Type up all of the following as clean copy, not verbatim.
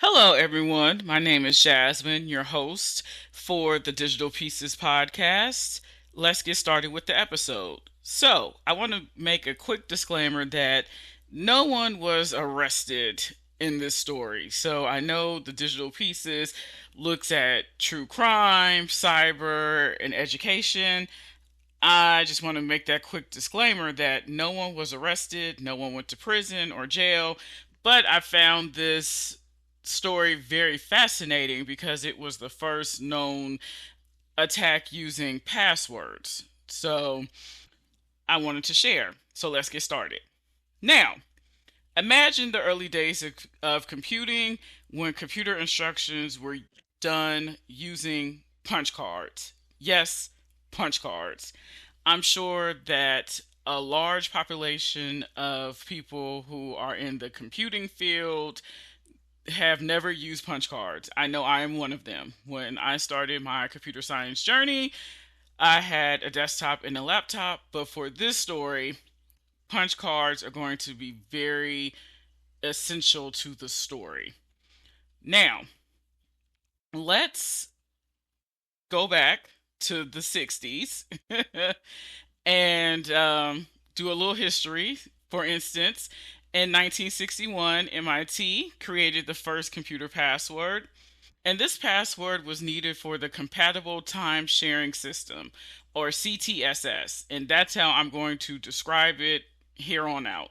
Hello, everyone. My name is Jasmine, your host for the Digital Pieces podcast. Let's get started with the episode. So, I want to make a quick disclaimer that no one was arrested in this story. So, I know the Digital Pieces looks at true crime, cyber, and education. I just want to make that quick disclaimer that no one was arrested, no one went to prison or jail, but I found this story very fascinating because it was the first known attack using passwords. So I wanted to share. So let's get started. Now, imagine the early days of computing when computer instructions were done using punch cards. Yes, punch cards. I'm sure that a large population of people who are in the computing field have never used punch cards. I know I am one of them. When I started my computer science journey, I had a desktop and a laptop, but for this story, punch cards are going to be very essential to the story. Now, let's go back to the 60s and do a little history. For instance, in 1961, MIT created the first computer password, and this password was needed for the Compatible Time Sharing System, or CTSS, and that's how I'm going to describe it here on out.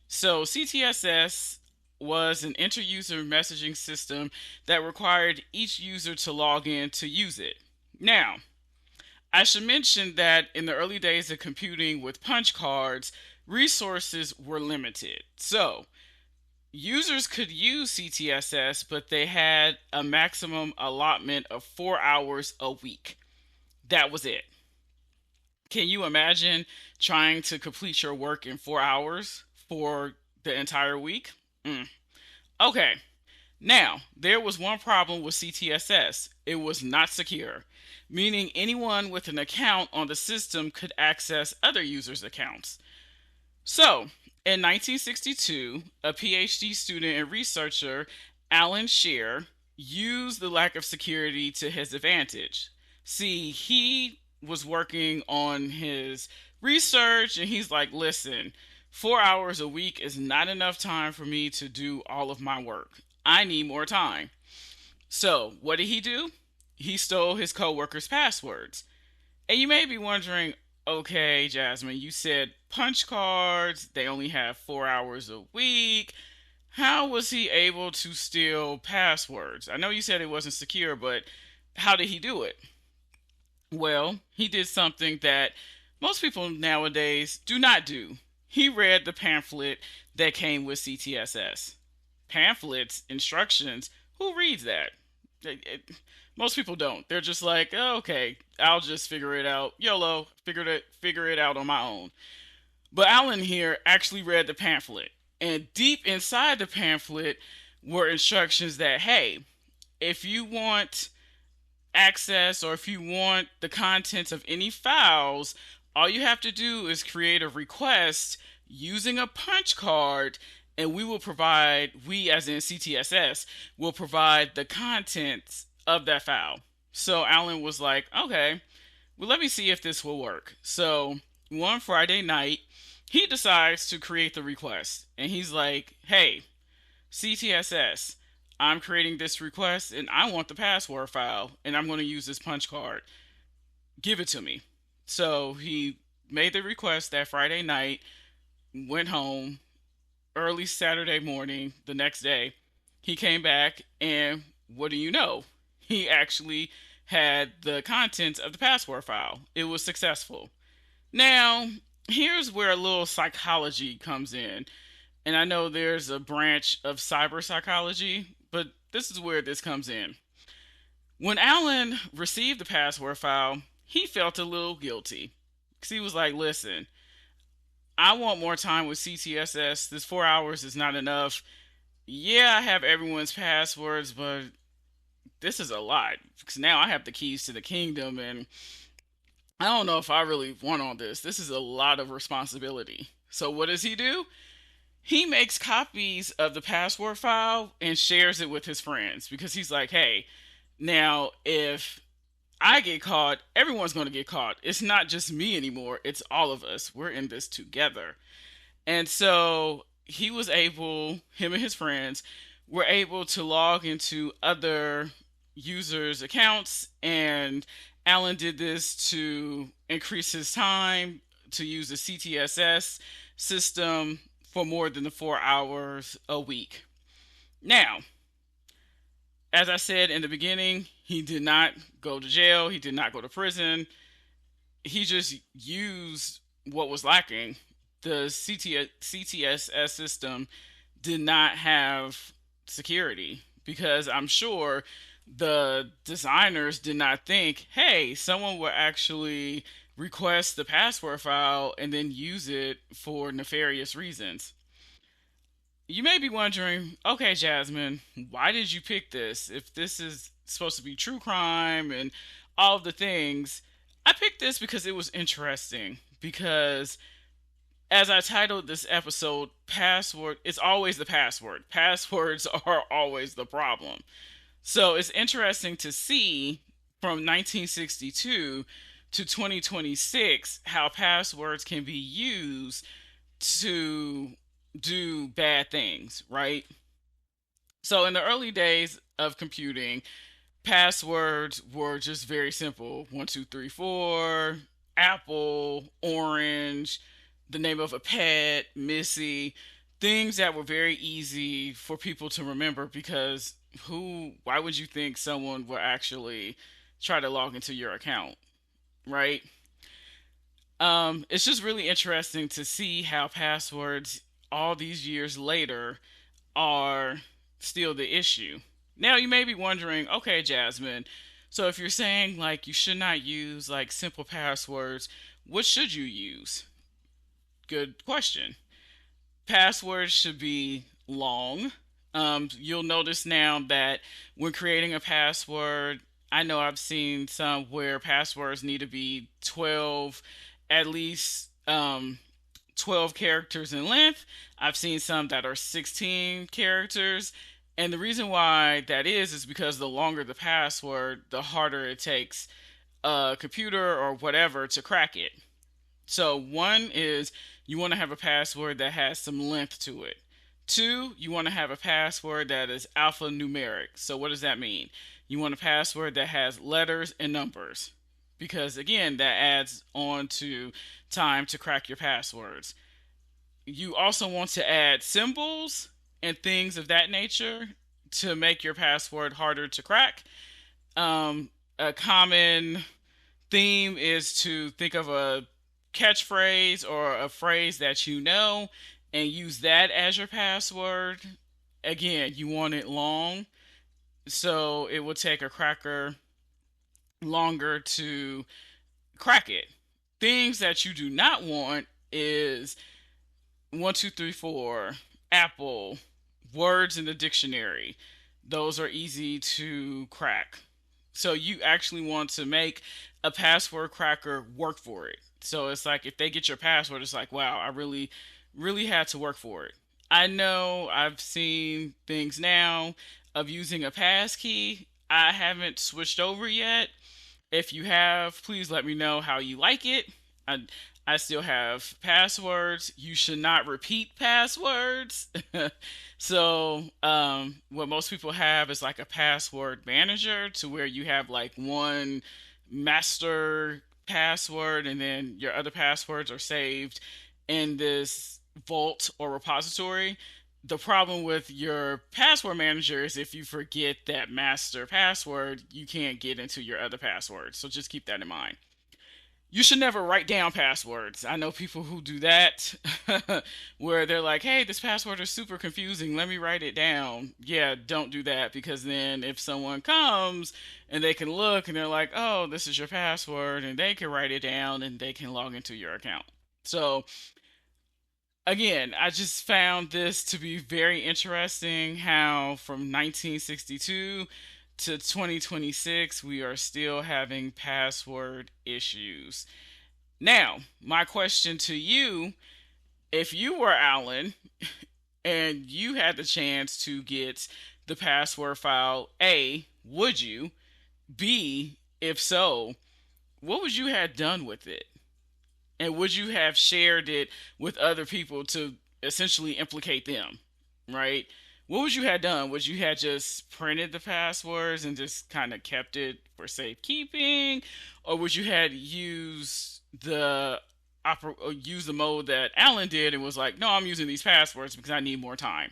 So, CTSS was an inter-user messaging system that required each user to log in to use it. Now, I should mention that in the early days of computing with punch cards, resources were limited. So, users could use CTSS, but they had a maximum allotment of 4 hours a week. That was it. Can you imagine trying to complete your work in 4 hours for the entire week? Okay. Now, there was one problem with CTSS. It was not secure, meaning anyone with an account on the system could access other users' accounts. So, in 1962, a PhD student and researcher, Alan Shearer, used the lack of security to his advantage. See, he was working on his research and he's like, listen, 4 hours a week is not enough time for me to do all of my work. I need more time. So, what did he do? He stole his coworkers' passwords. And you may be wondering, okay, Jasmine, you said punch cards, they only have 4 hours a week. How was he able to steal passwords? I know you said it wasn't secure, but how did he do it? Well, he did something that most people nowadays do not do. He read the pamphlet that came with CTSS. Pamphlets, instructions, who reads that? Most people don't. They're just like, oh, okay, I'll just figure it out. YOLO, figure it out on my own. But Alan here actually read the pamphlet, and deep inside the pamphlet were instructions that, hey, if you want access or if you want the contents of any files, all you have to do is create a request using a punch card, and we as in CTSS, will provide the contents of that file. So Alan was like, okay, well, let me see if this will work. So one Friday night, he decides to create the request, and he's like, hey, CTSS, I'm creating this request and I want the password file and I'm going to use this punch card. Give it to me. So he made the request that Friday night, went home early Saturday morning the next day. He came back and what do you know? He actually had the contents of the password file. It was successful. Now, here's where a little psychology comes in. And I know there's a branch of cyber psychology, but this is where this comes in. When Alan received the password file, he felt a little guilty. Because he was like, listen, I want more time with CTSS. This 4 hours is not enough. Yeah, I have everyone's passwords, but this is a lot. Because now I have the keys to the kingdom, and I don't know if I really want all this. This is a lot of responsibility. So what does he do? He makes copies of the password file and shares it with his friends because he's like, hey, now if I get caught, everyone's going to get caught. It's not just me anymore, it's all of us. We're in this together. And so he was able, him and his friends were able to log into other users' accounts, and Alan did this to increase his time to use the CTSS system for more than the 4 hours a week. Now, as I said in the beginning, he did not go to jail, he did not go to prison. He just used what was lacking. The CTSS system did not have security because I'm sure the designers did not think, hey, someone will actually request the password file and then use it for nefarious reasons. You may be wondering, okay, Jasmine, why did you pick this? If this is supposed to be true crime and all of the things, I picked this because it was interesting. Because as I titled this episode, password, it's always the password. Passwords are always the problem. So it's interesting to see from 1962 to 2026 how passwords can be used to do bad things, right? So in the early days of computing, passwords were just very simple: 1234, Apple, Orange, the name of a pet, Missy, things that were very easy for people to remember because why would you think someone will actually try to log into your account, right? It's just really interesting to see how passwords all these years later are still the issue. Now you may be wondering, okay, Jasmine, so if you're saying like you should not use like simple passwords, what should you use? Good question. Passwords should be long. You'll notice now that when creating a password, I know I've seen some where passwords need to be 12, at least 12 characters in length. I've seen some that are 16 characters. And the reason why that is because the longer the password, the harder it takes a computer or whatever to crack it. So, one is you want to have a password that has some length to it. Two, you want to have a password that is alphanumeric. So, what does that mean? You want a password that has letters and numbers because, again, that adds on to time to crack your passwords. You also want to add symbols and things of that nature to make your password harder to crack. A common theme is to think of a catchphrase or a phrase that you know and use that as your password. Again, you want it long, so it will take a cracker longer to crack it. Things that you do not want is 1234, Apple, words in the dictionary. Those are easy to crack. So you actually want to make a password cracker work for it. So it's like if they get your password, it's like, wow, I really, really had to work for it. I know I've seen things now of using a passkey. I haven't switched over yet. If you have, please let me know how you like it. I, I still have passwords. You should not repeat passwords. So, what most people have is like a password manager to where you have like one master password and then your other passwords are saved in this vault or repository. The problem with your password manager is if you forget that master password, you can't get into your other passwords. So just keep that in mind. You should never write down passwords. I know people who do that where they're like, hey, this password is super confusing. Let me write it down. Yeah, don't do that because then if someone comes and they can look and they're like, oh, this is your password, and they can write it down and they can log into your account. So, again, I just found this to be very interesting how from 1962 to 2026 we are still having password issues. Now, my question to you, if you were Alan and you had the chance to get the password file, A, would you? B, if so, what would you have done with it? And would you have shared it with other people to essentially implicate them, right? What would you have done? Would you have just printed the passwords and just kind of kept it for safekeeping, or would you have used the mode that Alan did and was like, no, I'm using these passwords because I need more time.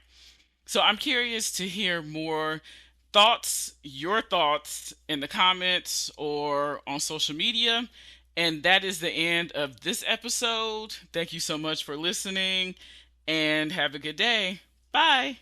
So I'm curious to hear more your thoughts in the comments or on social media. And that is the end of this episode. Thank you so much for listening and have a good day. Bye.